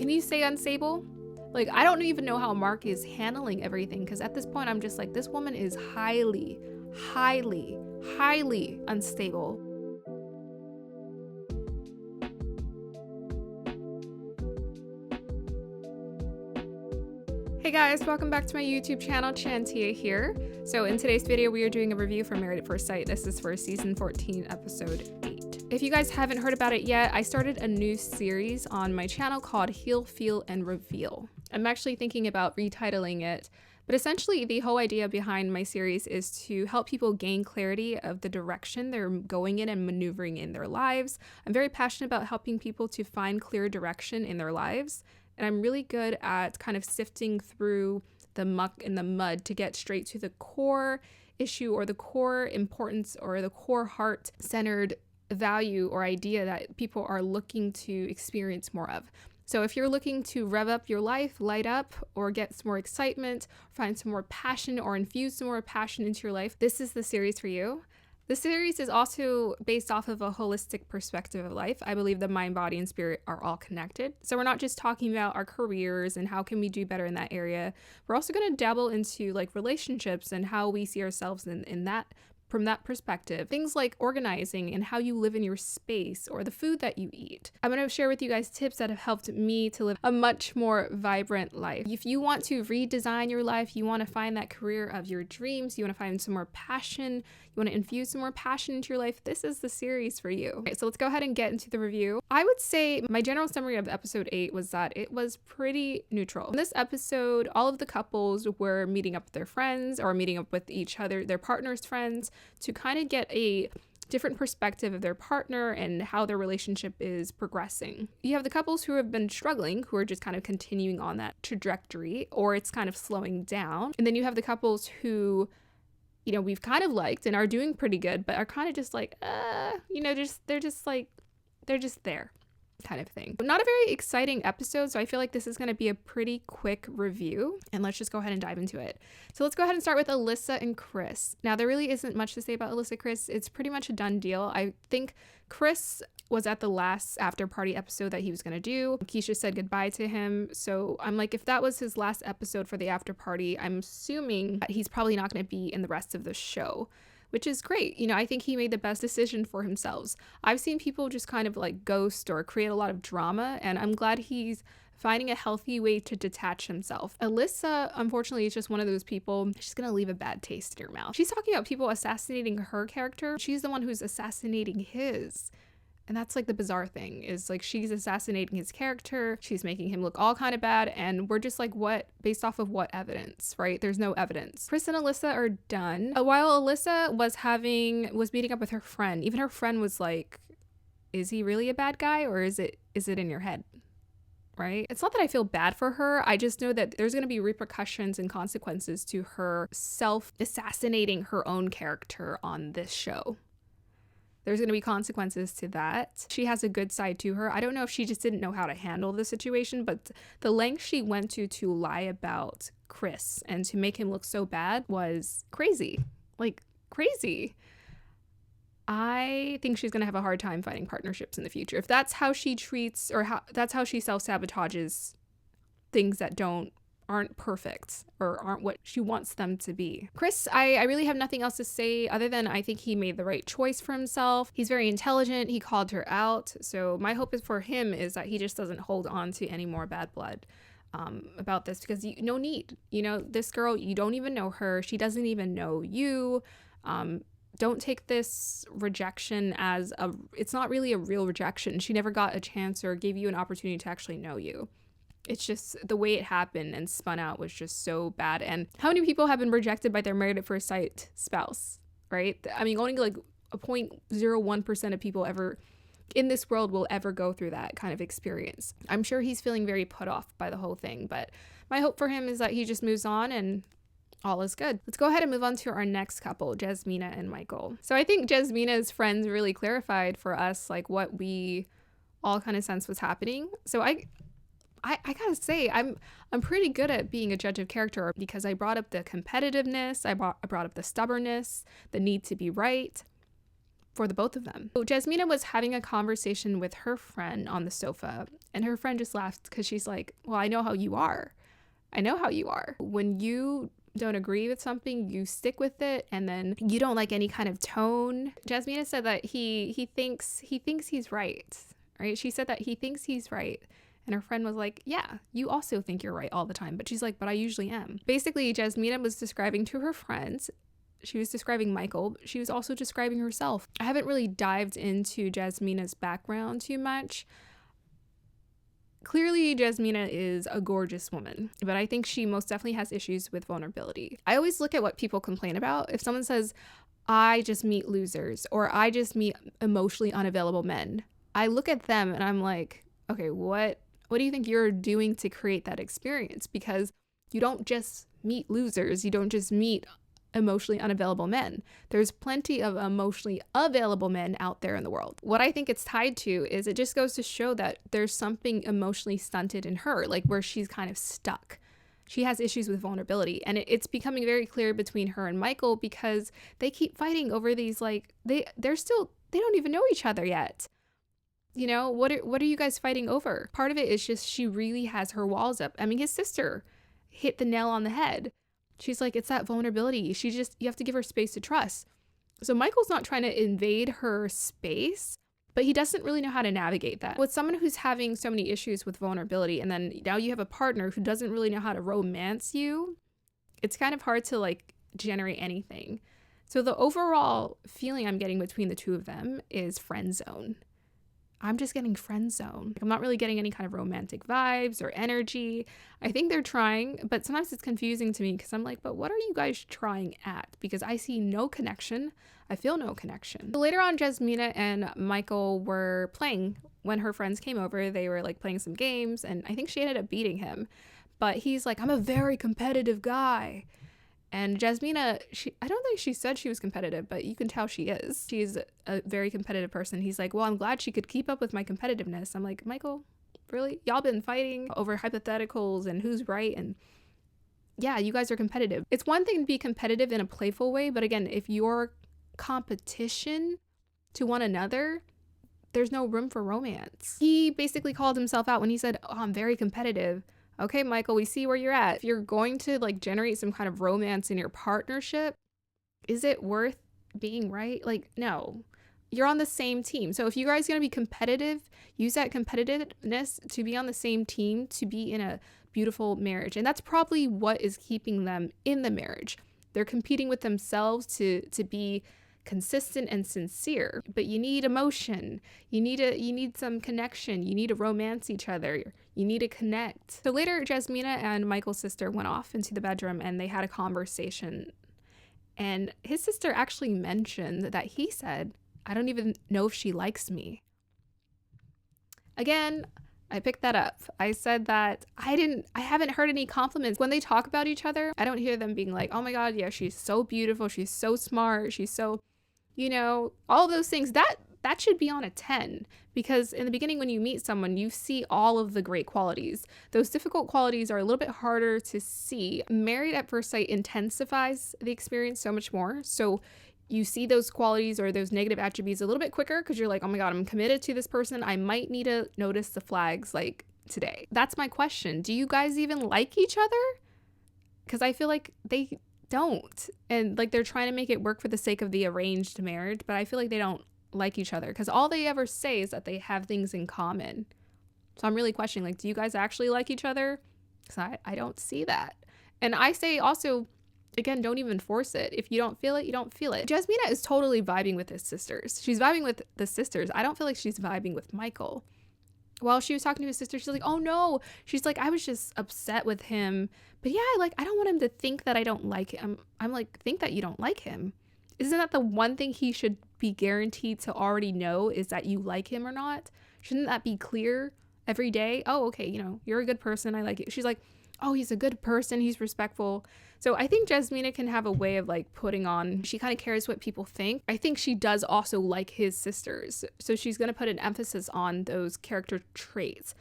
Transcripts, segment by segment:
can you say unstable? Like, I don't even know how Mark is handling everything, because at this point I'm just like, this woman is highly, highly, highly unstable. Hey guys, welcome back to my YouTube channel. Shantia here. So in today's video, we are doing a review for Married at First Sight. This is for season 14, episode 8. If you guys haven't heard about it yet, I started a new series on my channel called Heal, Feel, and Reveal. I'm actually thinking about retitling it, but essentially the whole idea behind my series is to help people gain clarity of the direction they're going in and maneuvering in their lives. I'm very passionate about helping people to find clear direction in their lives. And I'm really good at kind of sifting through the muck and the mud to get straight to the core issue or the core importance or the core heart-centered value or idea that people are looking to experience more of. So if you're looking to rev up your life, light up, or get some more excitement, find some more passion, or infuse some more passion into your life, this is the series for you. The series is also based off of a holistic perspective of life. I believe the mind, body, and spirit are all connected. So we're not just talking about our careers and how can we do better in that area. We're also going to dabble into like relationships and how we see ourselves in that from that perspective. Things like organizing and how you live in your space or the food that you eat. I'm going to share with you guys tips that have helped me to live a much more vibrant life. If you want to redesign your life, you want to find that career of your dreams, you want to find some more passion, you want to infuse some more passion into your life, this is the series for you. Okay, so let's go ahead and get into the review. I would say my general summary of episode 8 was that it was pretty neutral. In this episode, all of the couples were meeting up with their friends or meeting up with each other, their partner's friends, to kind of get a different perspective of their partner and how their relationship is progressing. You have the couples who have been struggling, who are just kind of continuing on that trajectory, or it's kind of slowing down. And then you have the couples who, you know, we've kind of liked and are doing pretty good, but are kind of just like, they're just there kind of thing. Not a very exciting episode, so I feel like this is going to be a pretty quick review, and let's just go ahead and dive into it. So let's go ahead and start with Alyssa and Chris. Now, there really isn't much to say about Alyssa and Chris. It's pretty much a done deal. I think Chris was at the last after party episode that he was going to do. Keisha said goodbye to him, so I'm like, if that was his last episode for the after party, I'm assuming that he's probably not going to be in the rest of the show, which is great. You know, I think he made the best decision for himself. I've seen people just kind of like ghost or create a lot of drama, and I'm glad he's finding a healthy way to detach himself. Alyssa, unfortunately, is just one of those people, she's gonna leave a bad taste in your mouth. She's talking about people assassinating her character. She's the one who's assassinating his. And that's like the bizarre thing, is like she's assassinating his character, she's making him look all kind of bad, and we're just like, what? Based off of what evidence, right? There's no evidence. Chris and Alyssa are done. While Alyssa was meeting up with her friend, even her friend was like, is he really a bad guy, or is it in your head? Right? It's not that I feel bad for her. I just know that there's going to be repercussions and consequences to her self-assassinating her own character on this show. There's going to be consequences to that. She has a good side to her. I don't know if she just didn't know how to handle the situation, but the length she went to lie about Chris and to make him look so bad was crazy. Like, crazy. I think she's going to have a hard time finding partnerships in the future. If that's how she treats, or that's how she self-sabotages things that aren't perfect or aren't what she wants them to be. Chris, I really have nothing else to say other than I think he made the right choice for himself. He's very intelligent. He called her out. So my hope is for him is that he just doesn't hold on to any more bad blood about this, because no need. You know, this girl, you don't even know her. She doesn't even know you. Don't take this rejection as it's not really a real rejection. She never got a chance or gave you an opportunity to actually know you. It's just the way it happened and spun out was just so bad. And how many people have been rejected by their Married at First Sight spouse, right? I mean, only like a 0.01% of people ever in this world will ever go through that kind of experience. I'm sure he's feeling very put off by the whole thing, but my hope for him is that he just moves on and all is good. Let's go ahead and move on to our next couple, Jasmina and Michael. So I think Jasmina's friends really clarified for us like what we all kind of sense was happening. So I gotta say, I'm pretty good at being a judge of character, because I brought up the competitiveness, I brought up the stubbornness, the need to be right. for the both of them. So Jasmina was having a conversation with her friend on the sofa, and her friend just laughed because she's like, well, I know how you are. I know how you are. When you don't agree with something, you stick with it, and then you don't like any kind of tone. Jasmina said that he thinks he's right, right? She said that he thinks he's right. And her friend was like, yeah, you also think you're right all the time. But she's like, but I usually am. Basically, Jasmina was describing to her friends, she was describing Michael. She was also describing herself. I haven't really dived into Jasmina's background too much. Clearly, Jasmina is a gorgeous woman, but I think she most definitely has issues with vulnerability. I always look at what people complain about. If someone says, I just meet losers, or I just meet emotionally unavailable men, I look at them and I'm like, okay, what do you think you're doing to create that experience? Because you don't just meet losers. You don't just meet emotionally unavailable men. There's plenty of emotionally available men out there in the world. What I think it's tied to is it just goes to show that there's something emotionally stunted in her, like where she's kind of stuck. She has issues with vulnerability, and it's becoming very clear between her and Michael because they keep fighting over these, like, they don't even know each other yet. You know, what are you guys fighting over? Part of it is just she really has her walls up. I mean, his sister hit the nail on the head. She's like, it's that vulnerability. You have to give her space to trust. So Michael's not trying to invade her space, but he doesn't really know how to navigate that. With someone who's having so many issues with vulnerability, and then now you have a partner who doesn't really know how to romance you, it's kind of hard to like generate anything. So the overall feeling I'm getting between the two of them is friend zone. I'm just getting friend zone. I'm not really getting any kind of romantic vibes or energy. I think they're trying, but sometimes it's confusing to me because I'm like, but what are you guys trying at? Because I see no connection. I feel no connection. So later on, Jasmina and Michael were playing when her friends came over. They were like playing some games, and I think she ended up beating him. But he's like, I'm a very competitive guy. And Jasmina, I don't think she said she was competitive, but you can tell she is. She's a very competitive person. He's like, well, I'm glad she could keep up with my competitiveness. I'm like, Michael, really? Y'all been fighting over hypotheticals and who's right? And yeah, you guys are competitive. It's one thing to be competitive in a playful way, but again, if you're competition to one another, there's no room for romance. He basically called himself out when he said, oh, I'm very competitive. Okay, Michael, we see where you're at. If you're going to like generate some kind of romance in your partnership, is it worth being right? Like, no, you're on the same team. So if you guys are going to be competitive, use that competitiveness to be on the same team, to be in a beautiful marriage. And that's probably what is keeping them in the marriage. They're competing with themselves to be consistent and sincere, but you need emotion. You need some connection. You need to romance each other. You need to connect. So later, Jasmina and Michael's sister went off into the bedroom and they had a conversation. And his sister actually mentioned that he said, I don't even know if she likes me. Again, I picked that up. I said that I haven't heard any compliments. When they talk about each other, I don't hear them being like, oh my God, yeah, she's so beautiful. She's so smart. She's so, you know, all those things. That should be on a 10, because in the beginning, when you meet someone, you see all of the great qualities. Those difficult qualities are a little bit harder to see. Married at First Sight intensifies the experience so much more. So you see those qualities or those negative attributes a little bit quicker because you're like, oh my God, I'm committed to this person. I might need to notice the flags like today. That's my question. Do you guys even like each other? Because I feel like they don't. And like they're trying to make it work for the sake of the arranged marriage, but I feel like they don't like each other because all they ever say is that they have things in common. So I'm really questioning, like, do you guys actually like each other? Because I don't see that. And I say also, again, don't even force it. If you don't feel it, you don't feel it. Jasmina is totally vibing with his sisters. She's vibing with the sisters. I don't feel like she's vibing with Michael. While she was talking to his sister, she's like, oh no. She's like, I was just upset with him. But yeah, I don't want him to think that I don't like him. I'm like, think that you don't like him. Isn't that the one thing he should be guaranteed to already know, is that you like him or not? Shouldn't that be clear every day? Oh, okay, you know, you're a good person. I like you. She's like, oh, he's a good person. He's respectful. So I think Jasmina can have a way of like putting on, she kind of cares what people think. I think she does also like his sisters. So she's going to put an emphasis on those character traits.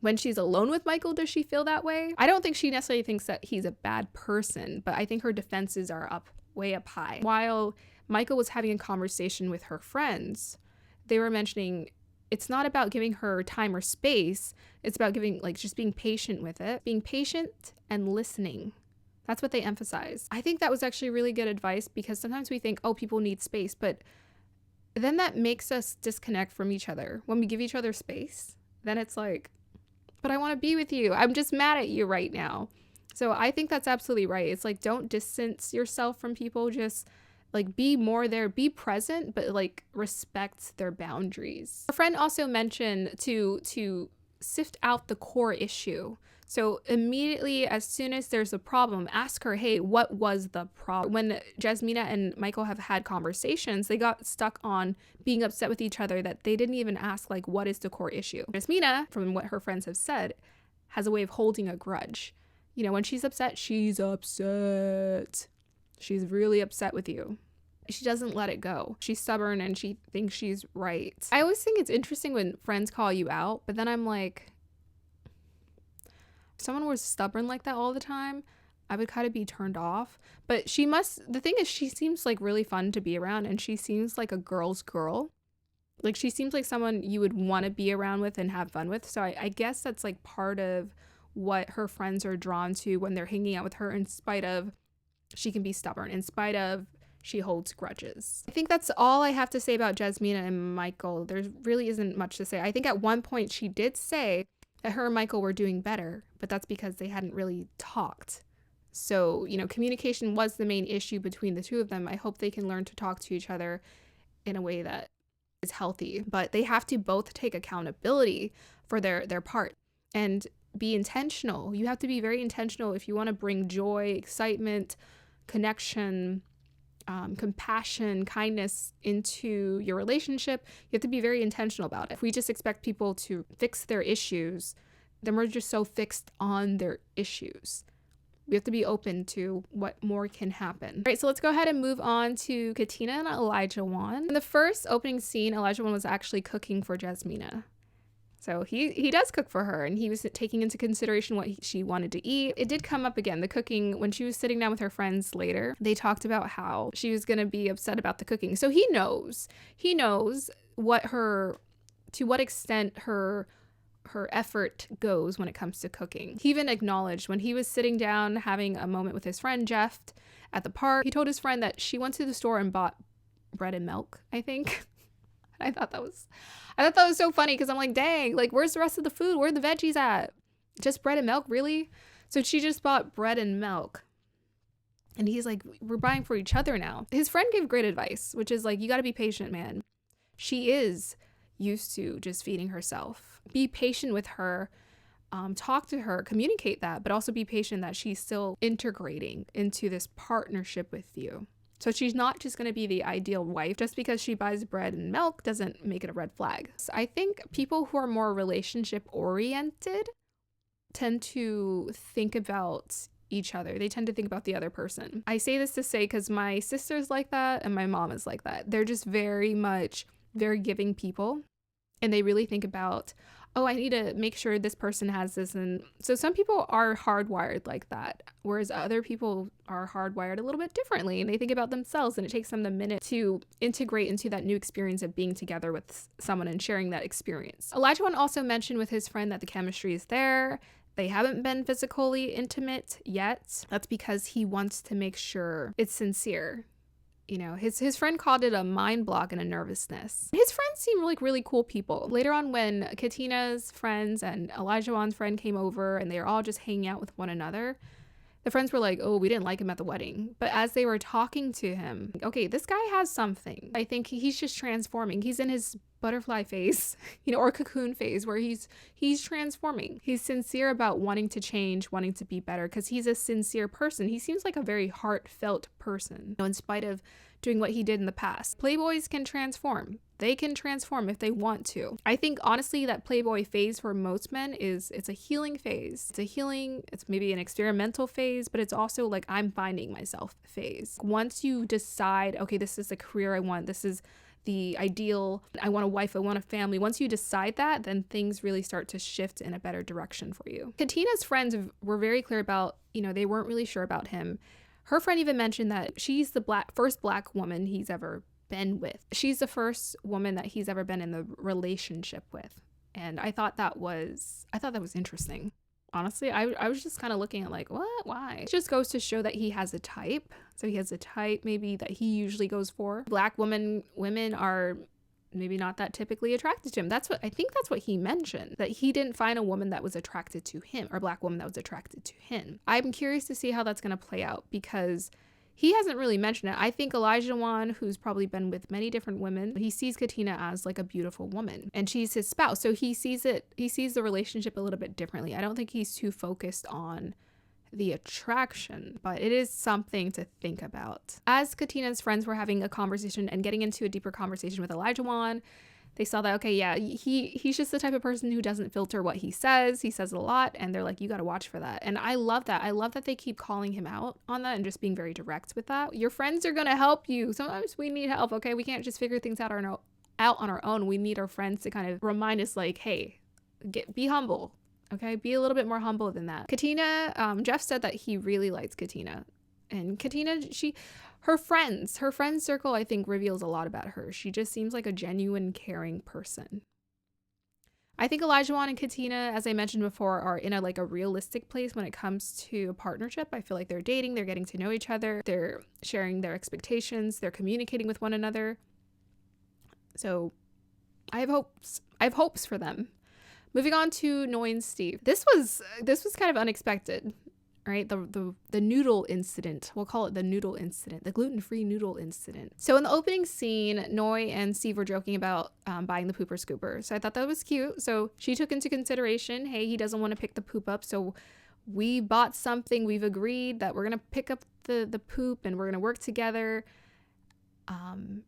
When she's alone with Michael, does she feel that way? I don't think she necessarily thinks that he's a bad person, but I think her defenses are way up high. While Michael was having a conversation with her friends, they were mentioning it's not about giving her time or space. It's about giving, like, just being patient with it, being patient and listening. That's what they emphasize. I think that was actually really good advice, because sometimes we think, oh, people need space, but then that makes us disconnect from each other. When we give each other space, then it's like, but I want to be with you. I'm just mad at you right now. So I think that's absolutely right. It's like, don't distance yourself from people. Just like be more there, be present, but like respect their boundaries. A friend also mentioned to sift out the core issue. So immediately, as soon as there's a problem, ask her, hey, what was the problem? When Jasmina and Michael have had conversations, they got stuck on being upset with each other that they didn't even ask, like, what is the core issue? Jasmina, from what her friends have said, has a way of holding a grudge. You know, when she's upset, she's upset. She's really upset with you. She doesn't let it go. She's stubborn and she thinks she's right. I always think it's interesting when friends call you out, but then I'm like, if someone was stubborn like that all the time, I would kind of be turned off. But the thing is, she seems like really fun to be around, and she seems like a girl's girl. Like, she seems like someone you would want to be around with and have fun with. So I guess that's like part of what her friends are drawn to when they're hanging out with her, in spite of she can be stubborn, in spite of she holds grudges. I think that's all I have to say about Jasmina and Michael. There really isn't much to say. I think at one point she did say that her and Michael were doing better, but that's because they hadn't really talked. So, you know, communication was the main issue between the two of them. I hope they can learn to talk to each other in a way that is healthy, but they have to both take accountability for their part and be intentional. You have to be very intentional if you want to bring joy, excitement, connection, compassion, kindness into your relationship. You have to be very intentional about it. If we just expect people to fix their issues, then we're just so fixed on their issues. We have to be open to what more can happen. All right, so let's go ahead and move on to Katina and Elijah Wan. In the first opening scene, Elijah Wan was actually cooking for Jasmina. So he does cook for her, and he was taking into consideration what she wanted to eat. It did come up again, the cooking, when she was sitting down with her friends later. They talked about how she was going to be upset about the cooking. So he knows to what extent her effort goes when it comes to cooking. He even acknowledged when he was sitting down having a moment with his friend Jeff at the park, he told his friend that she went to the store and bought bread and milk, I think. I thought that was so funny, because I'm like, dang, like, where's the rest of the food? Where are the veggies at? Just bread and milk, really? So she just bought bread and milk. And he's like, we're buying for each other now. His friend gave great advice, which is like, you got to be patient, man. She is used to just feeding herself. Be patient with her. Talk to her, communicate that, but also be patient that she's still integrating into this partnership with you. So she's not just going to be the ideal wife. Just because she buys bread and milk doesn't make it a red flag. So I think people who are more relationship oriented tend to think about each other. They tend to think about the other person. I say this to say, because my sister's like that and my mom is like that. They're just very giving people. And they really think about, oh, I need to make sure this person has this. And so some people are hardwired like that, whereas other people are hardwired a little bit differently, and they think about themselves, and it takes them a minute to integrate into that new experience of being together with someone and sharing that experience. Elijah Wan also mentioned with his friend that the chemistry is there. They haven't been physically intimate yet. That's because he wants to make sure it's sincere. You know, his friend called it a mind block and a nervousness. His friends seem like really cool people. Later on, when Katina's friends and Elijah Wan's friend came over and they were all just hanging out with one another, the friends were like, oh, we didn't like him at the wedding. But as they were talking to him, okay, this guy has something. I think he's just transforming. He's in his butterfly phase, you know, or cocoon phase, where he's transforming. He's sincere about wanting to change, wanting to be better, because he's a sincere person. He seems like a very heartfelt person, you know, in spite of doing what he did in the past. Playboys can transform. They can transform if they want to. I think honestly that Playboy phase for most men it's a healing phase. It's maybe an experimental phase, but it's also like I'm finding myself phase. Once you decide, okay, this is the career I want, this is the ideal, I want a wife, I want a family. Once you decide that, then things really start to shift in a better direction for you. Katina's friends were very clear about, you know, they weren't really sure about him. Her friend even mentioned that she's the first black woman he's ever been with. She's the first woman that he's ever been in the relationship with. And I thought that was interesting. Honestly, I was just kind of looking at like, what? Why? It just goes to show that he has a type. So he has a type maybe that he usually goes for. Black women are maybe not that typically attracted to him. I think that's what he mentioned, that he didn't find a woman that was attracted to him, or a black woman that was attracted to him. I'm curious to see how that's going to play out, because he hasn't really mentioned it. I think Elijah Wan, who's probably been with many different women, he sees Katina as like a beautiful woman, and she's his spouse. So he sees the relationship a little bit differently. I don't think he's too focused on the attraction, but it is something to think about. As Katina's friends were having a conversation and getting into a deeper conversation with Elijah Wan, they saw that, okay, yeah, he's just the type of person who doesn't filter what he says. He says a lot, and they're like, you got to watch for that. And I love that. I love that they keep calling him out on that and just being very direct with that. Your friends are going to help you. Sometimes we need help, okay? We can't just figure things out on our own. We need our friends to kind of remind us like, hey, be humble. Okay, be a little bit more humble than that. Katina, Jeff said that he really likes Katina. And Katina, her friend circle, I think, reveals a lot about her. She just seems like a genuine, caring person. I think Elijah Wan and Katina, as I mentioned before, are in a realistic place when it comes to a partnership. I feel like they're dating, they're getting to know each other, they're sharing their expectations, they're communicating with one another. So I have hopes for them. Moving on to Noi and Steve. This was kind of unexpected, right? The noodle incident. We'll call it the noodle incident, the gluten-free noodle incident. So in the opening scene, Noi and Steve were joking about buying the pooper scooper. So I thought that was cute. So she took into consideration, hey, he doesn't want to pick the poop up. So we bought something. We've agreed that we're going to pick up the poop and we're going to work together.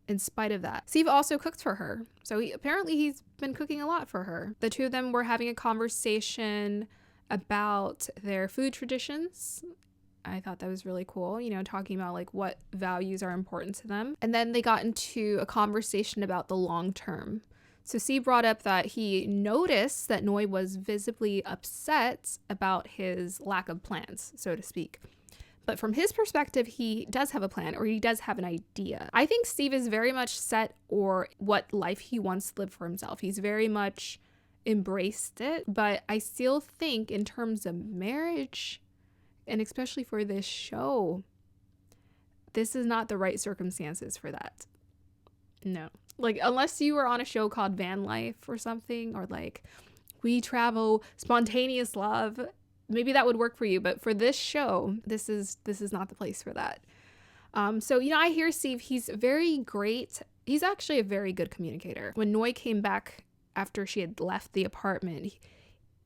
In spite of that, Steve also cooked for her. So he's been cooking a lot for her. The two of them were having a conversation about their food traditions. I thought that was really cool, talking about like what values are important to them. And then they got into a conversation about the long term. So Steve brought up that he noticed that Noi was visibly upset about his lack of plans, so to speak. But from his perspective, he does have a plan, or he does have an idea. I think Steve is very much set or what life he wants to live for himself. He's very much embraced it. But I still think in terms of marriage, and especially for this show, this is not the right circumstances for that. No. Like, unless you were on a show called Van Life or something, or like We Travel, Spontaneous Love, maybe that would work for you, but for this show, this is not the place for that. So, I hear Steve, he's very great. He's actually a very good communicator. When Noi came back after she had left the apartment,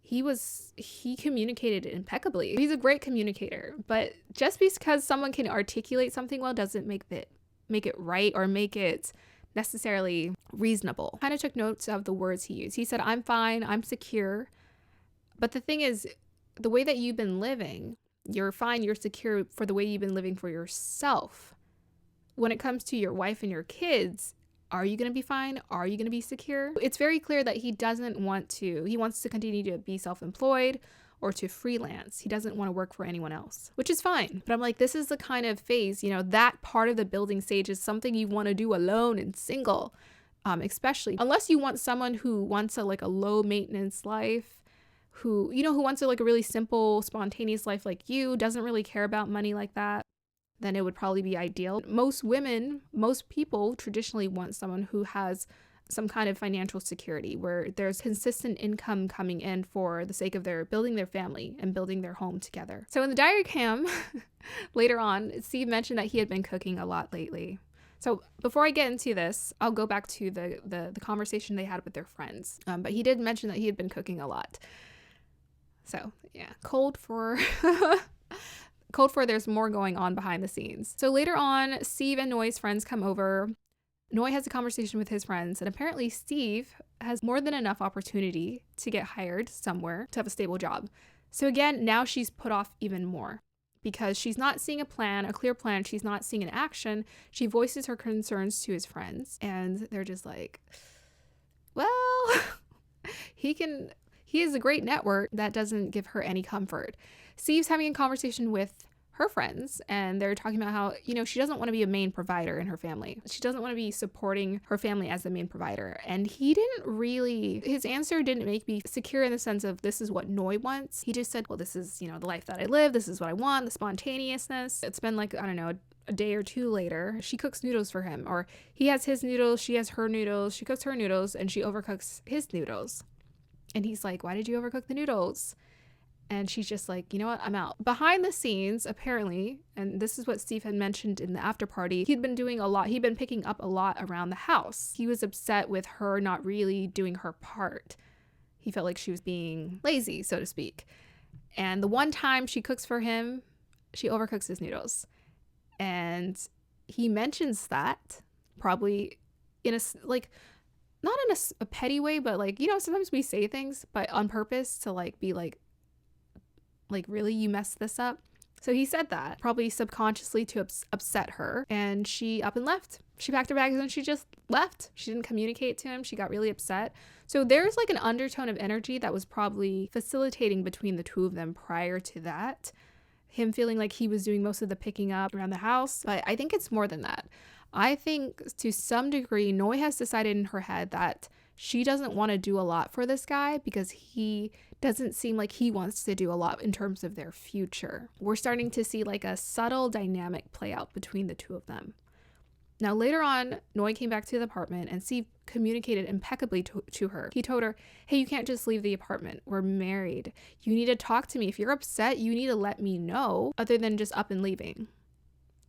he communicated impeccably. He's a great communicator, but just because someone can articulate something well doesn't make it right or make it necessarily reasonable. Kind of took notes of the words he used. He said, I'm fine, I'm secure. But the thing is, the way that you've been living, you're fine, you're secure for the way you've been living for yourself. When it comes to your wife and your kids, are you going to be fine? Are you going to be secure? It's very clear that he wants to continue to be self-employed or to freelance. He doesn't want to work for anyone else, which is fine. But I'm like, this is the kind of phase, that part of the building stage is something you want to do alone and single, especially unless you want someone who wants a low maintenance life, who wants a really simple, spontaneous life like you, doesn't really care about money like that, then it would probably be ideal. Most people traditionally want someone who has some kind of financial security, where there's consistent income coming in for the sake of their building their family and building their home together. So in the diary cam, later on, Steve mentioned that he had been cooking a lot lately. So before I get into this, I'll go back to the conversation they had with their friends. But he did mention that he had been cooking a lot. So yeah, cold for there's more going on behind the scenes. So later on, Steve and Noi's friends come over. Noi has a conversation with his friends, and apparently Steve has more than enough opportunity to get hired somewhere to have a stable job. So again, now she's put off even more because she's not seeing a clear plan. She's not seeing an action. She voices her concerns to his friends, and they're just like, well, he has a great network. That doesn't give her any comfort. Steve's having a conversation with her friends, and they're talking about how, she doesn't want to be a main provider in her family. She doesn't want to be supporting her family as the main provider. And his answer didn't make me secure in the sense of this is what Noi wants. He just said, well, this is, the life that I live. This is what I want, the spontaneousness. It's been like, I don't know, a day or two later, she cooks noodles for him, or he has his noodles, she has her noodles, she cooks her noodles, and she overcooks his noodles. And he's like, why did you overcook the noodles? And she's just like, you know what, I'm out. Behind the scenes, apparently, and this is what Steve had mentioned in the after party, he'd been picking up a lot around the house. He was upset with her not really doing her part. He felt like she was being lazy, so to speak. And the one time she cooks for him, she overcooks his noodles. And he mentions that probably in a, like, not in a petty way, but like, sometimes we say things, but on purpose to like be like, really, you messed this up? So he said that, probably subconsciously to upset her, and she up and left. She packed her bags and she just left. She didn't communicate to him. She got really upset. So there's like an undertone of energy that was probably facilitating between the two of them prior to that. Him feeling like he was doing most of the picking up around the house. But I think it's more than that. I think to some degree, Noi has decided in her head that she doesn't want to do a lot for this guy because he doesn't seem like he wants to do a lot in terms of their future. We're starting to see like a subtle dynamic play out between the two of them. Now, later on, Noi came back to the apartment and Steve communicated impeccably to her. He told her, hey, you can't just leave the apartment. We're married. You need to talk to me. If you're upset, you need to let me know other than just up and leaving.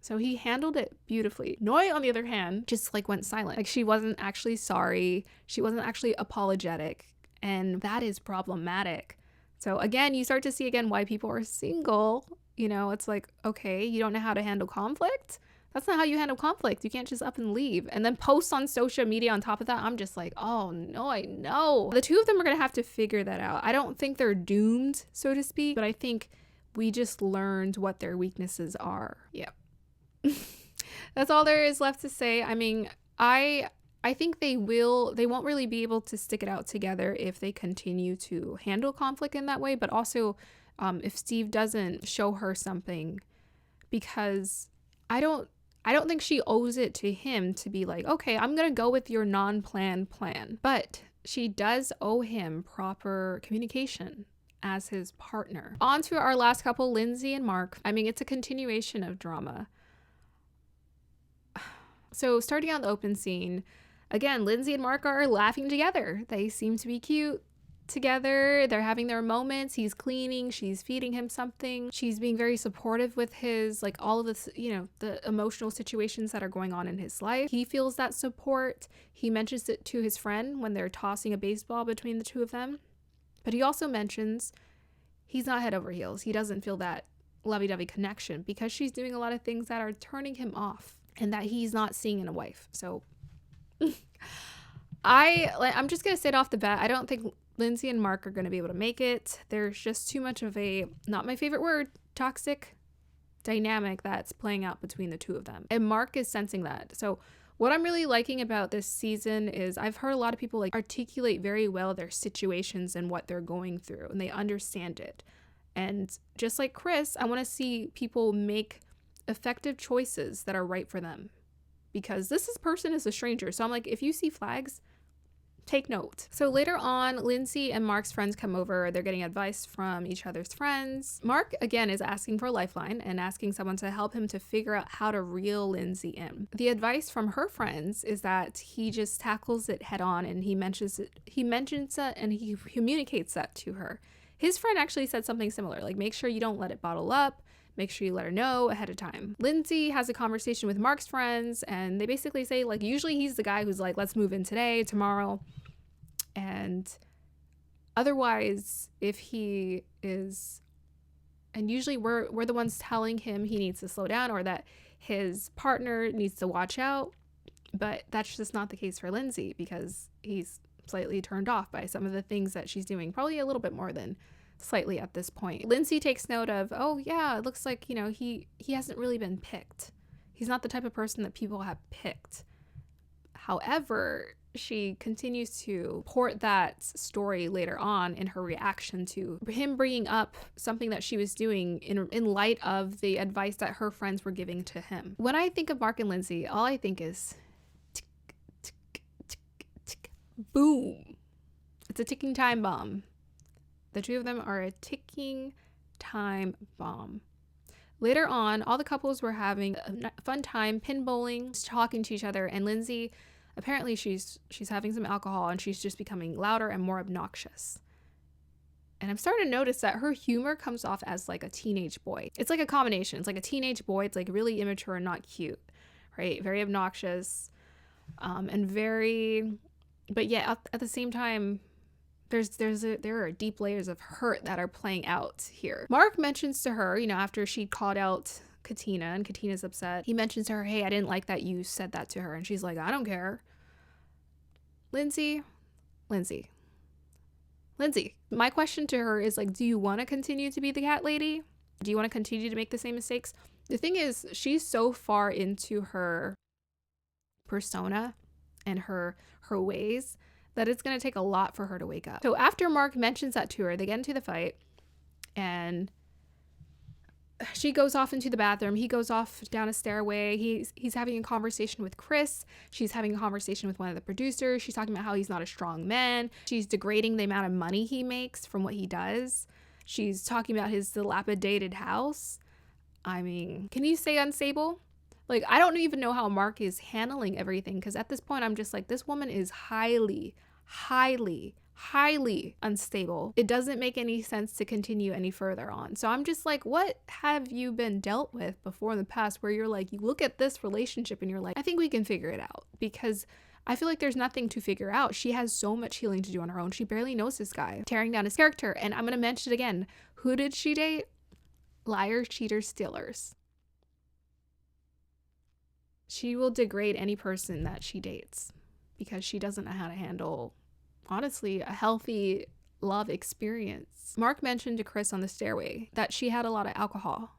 So he handled it beautifully. Noi, on the other hand, just like went silent. Like she wasn't actually sorry. She wasn't actually apologetic. And that is problematic. So again, you start to see again why people are single. It's like, okay, you don't know how to handle conflict? That's not how you handle conflict. You can't just up and leave and then post on social media on top of that. I'm just like, oh no, I know. The two of them are going to have to figure that out. I don't think they're doomed, so to speak, but I think we just learned what their weaknesses are. Yeah. That's all there is left to say. I mean, I think they won't really be able to stick it out together if they continue to handle conflict in that way, but also if Steve doesn't show her something, because I don't think she owes it to him to be like, okay, I'm going to go with your non-planned plan. But she does owe him proper communication as his partner. On to our last couple, Lindsay and Mark. I mean, it's a continuation of drama. So starting out the open scene, again, Lindsay and Mark are laughing together. They seem to be cute together. They're having their moments. He's cleaning. She's feeding him something. She's being very supportive with his, like, all of this, the emotional situations that are going on in his life. He feels that support. He mentions it to his friend when they're tossing a baseball between the two of them. But he also mentions he's not head over heels. He doesn't feel that lovey-dovey connection because she's doing a lot of things that are turning him off and that he's not seeing in a wife. So I'm just going to say it off the bat. I don't think Lindsay and Mark are going to be able to make it. There's just too much of a, not my favorite word, toxic dynamic that's playing out between the two of them. And Mark is sensing that. So what I'm really liking about this season is I've heard a lot of people like articulate very well their situations and what they're going through, and they understand it. And just like Chris, I want to see people make effective choices that are right for them, because this person is a stranger. So I'm like, if you see flags, take note. So later on, Lindsay and Mark's friends come over. They're getting advice from each other's friends. Mark, again, is asking for a lifeline and asking someone to help him to figure out how to reel Lindsay in. The advice from her friends is that he just tackles it head on, and he mentions it and he communicates that to her. His friend actually said something similar, like, make sure you don't let it bottle up. Make sure you let her know ahead of time. Lindsay has a conversation with Mark's friends, and they basically say, like, usually he's the guy who's like, let's move in today, tomorrow. And otherwise, if he is, and usually we're the ones telling him he needs to slow down or that his partner needs to watch out. But that's just not the case for Lindsay, because he's slightly turned off by some of the things that she's doing, probably a little bit more than slightly at this point. Lindsay takes note of, oh yeah, it looks like, he hasn't really been picked. He's not the type of person that people have picked. However, she continues to port that story later on in her reaction to him bringing up something that she was doing in light of the advice that her friends were giving to him. When I think of Mark and Lindsay, all I think is tick, tick, tick, tick, boom. It's a ticking time bomb. The two of them are a ticking time bomb. Later on, all the couples were having a fun time pinballing, talking to each other, and Lindsay, apparently she's having some alcohol and she's just becoming louder and more obnoxious. And I'm starting to notice that her humor comes off as like a teenage boy. It's like a combination. It's like a teenage boy. It's like really immature and not cute, right? Very obnoxious, and very, but yet at the same time, there are deep layers of hurt that are playing out here. Mark mentions to her, after she called out Katina and Katina's upset, he mentions to her, hey, I didn't like that you said that to her. And she's like, I don't care. Lindsay, my question to her is like, do you want to continue to be the cat lady? Do you want to continue to make the same mistakes? The thing is, she's so far into her persona and her ways that it's going to take a lot for her to wake up. So after Mark mentions that to her, they get into the fight and she goes off into the bathroom. He goes off down a stairway. He's having a conversation with Chris. She's having a conversation with one of the producers. She's talking about how he's not a strong man. She's degrading the amount of money he makes from what he does. She's talking about his dilapidated house. I mean, can you say unstable? Like, I don't even know how Mark is handling everything, because at this point I'm just like, this woman is highly unstable. It doesn't make any sense to continue any further on. So I'm just like, what have you been dealt with before in the past where you're like, you look at this relationship and you're like, I think we can figure it out? Because I feel like there's nothing to figure out. She has so much healing to do on her own. She barely knows this guy, tearing down his character. And I'm going to mention it again. Who did she date? Liars, cheaters, stealers. She will degrade any person that she dates because she doesn't know how to handle, honestly, a healthy love experience. Mark mentioned to Chris on the stairway that she had a lot of alcohol.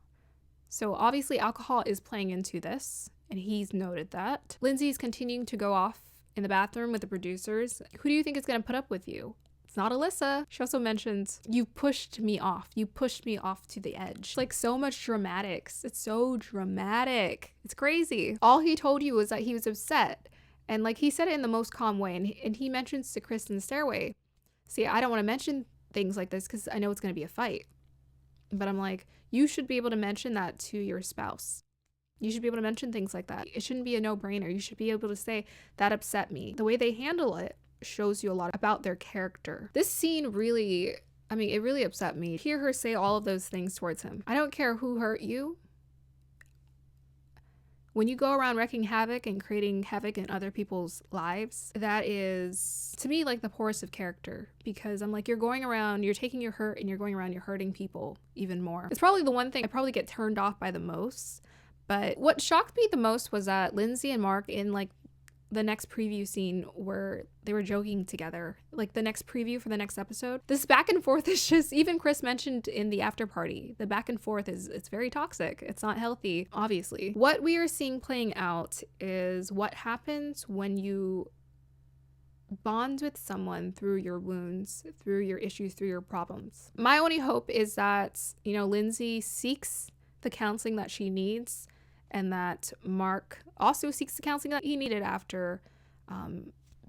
So obviously alcohol is playing into this, and he's noted that. Lindsay's continuing to go off in the bathroom with the producers. Who do you think is going to put up with you? It's not Alyssa. She also mentions, you pushed me off. You pushed me off to the edge. It's like so much dramatics. It's so dramatic. It's crazy. All he told you was that he was upset. And like he said it in the most calm way. And he mentions to Chris in the stairway, see, I don't want to mention things like this because I know it's going to be a fight. But I'm like, you should be able to mention that to your spouse. You should be able to mention things like that. It shouldn't be a no-brainer. You should be able to say, that upset me. The way they handle it shows you a lot about their character. This scene really, it really upset me. Hear her say all of those things towards him. I don't care who hurt you. When you go around wreaking havoc and creating havoc in other people's lives, that is, to me, like the poorest of character. Because I'm like, you're going around, you're taking your hurt and you're going around, you're hurting people even more. It's probably the one thing I probably get turned off by the most. But what shocked me the most was that Lindsay and Mark in like the next preview scene where they were joking together, like the next preview for the next episode, this back and forth is just, even Chris mentioned in the after party, the back and forth it's very toxic. It's not healthy, obviously. What we are seeing playing out is what happens when you bond with someone through your wounds, through your issues, through your problems. My only hope is that, Lindsay seeks the counseling that she needs, and that Mark also seeks the counseling that he needed after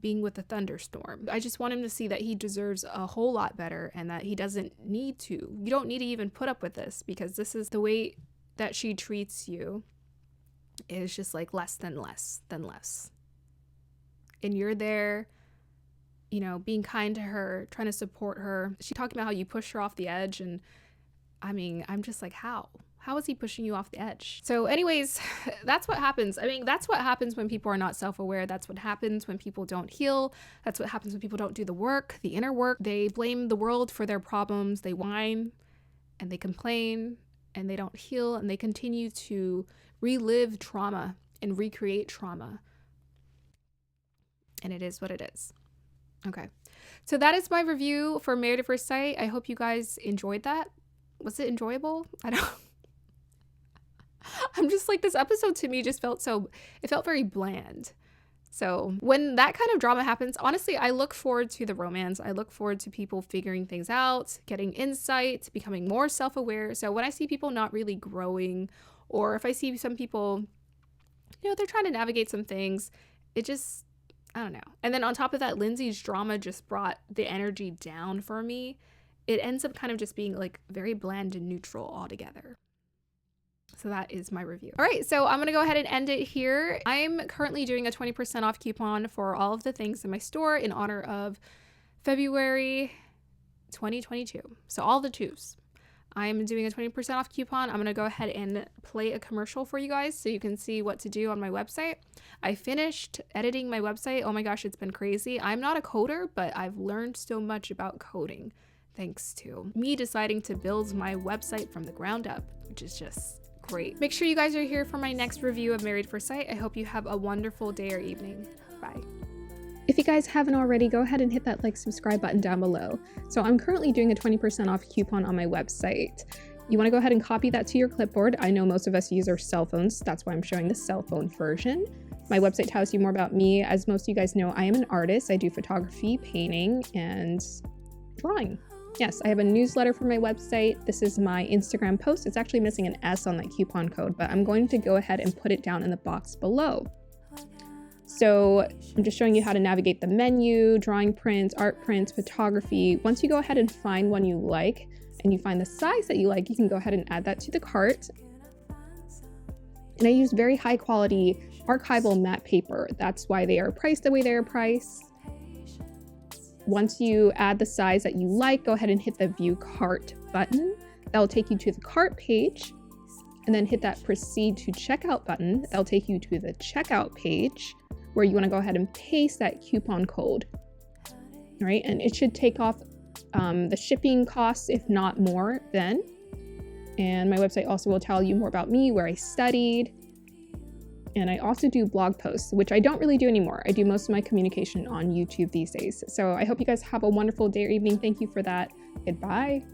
being with the thunderstorm. I just want him to see that he deserves a whole lot better and that he doesn't need to. You don't need to even put up with this, because this is the way that she treats you is just like less than less than less. And you're there, being kind to her, trying to support her. She's talking about how you push her off the edge, and I'm just like, how? How is he pushing you off the edge? So anyways, that's what happens. That's what happens when people are not self-aware. That's what happens when people don't heal. That's what happens when people don't do the work, the inner work. They blame the world for their problems. They whine and they complain and they don't heal, and they continue to relive trauma and recreate trauma. And it is what it is. Okay. So that is my review for Married at First Sight. I hope you guys enjoyed that. Was it enjoyable? I'm just like, this episode to me just felt very bland. So when that kind of drama happens, honestly, I look forward to the romance. I look forward to people figuring things out, getting insight, becoming more self-aware. So when I see people not really growing, or if I see some people, you know, they're trying to navigate some things, it just, I don't know. And then on top of that, Lindsay's drama just brought the energy down for me. It ends up kind of just being like very bland and neutral altogether. So that is my review. All right, so I'm gonna go ahead and end it here. I'm currently doing a 20% off coupon for all of the things in my store in honor of February 2022. So all the twos. I'm doing a 20% off coupon. I'm gonna go ahead and play a commercial for you guys so you can see what to do on my website. I finished editing my website. Oh my gosh, it's been crazy. I'm not a coder, but I've learned so much about coding thanks to me deciding to build my website from the ground up, which is just great. Make sure you guys are here for my next review of Married at First Sight. I hope you have a wonderful day or evening. Bye. If you guys haven't already, go ahead and hit that like, subscribe button down below. So I'm currently doing a 20% off coupon on my website. You want to go ahead and copy that to your clipboard. I know most of us use our cell phones. That's why I'm showing the cell phone version. My website tells you more about me. As most of you guys know, I am an artist. I do photography, painting, and drawing. Yes, I have a newsletter for my website. This is my Instagram post. It's actually missing an S on that coupon code, but I'm going to go ahead and put it down in the box below. So I'm just showing you how to navigate the menu, drawing prints, art prints, photography. Once you go ahead and find one you like, and you find the size that you like, you can go ahead and add that to the cart. And I use very high quality archival matte paper. That's why they are priced the way they are priced. Once you add the size that you like, go ahead and hit the view cart button. That'll take you to the cart page, and then hit that proceed to checkout button. That'll take you to the checkout page where you want to go ahead and paste that coupon code. All right, and it should take off the shipping costs, if not more then. And my website also will tell you more about me, where I studied. And I also do blog posts, which I don't really do anymore. I do most of my communication on YouTube these days. So I hope you guys have a wonderful day or evening. Thank you for that. Goodbye.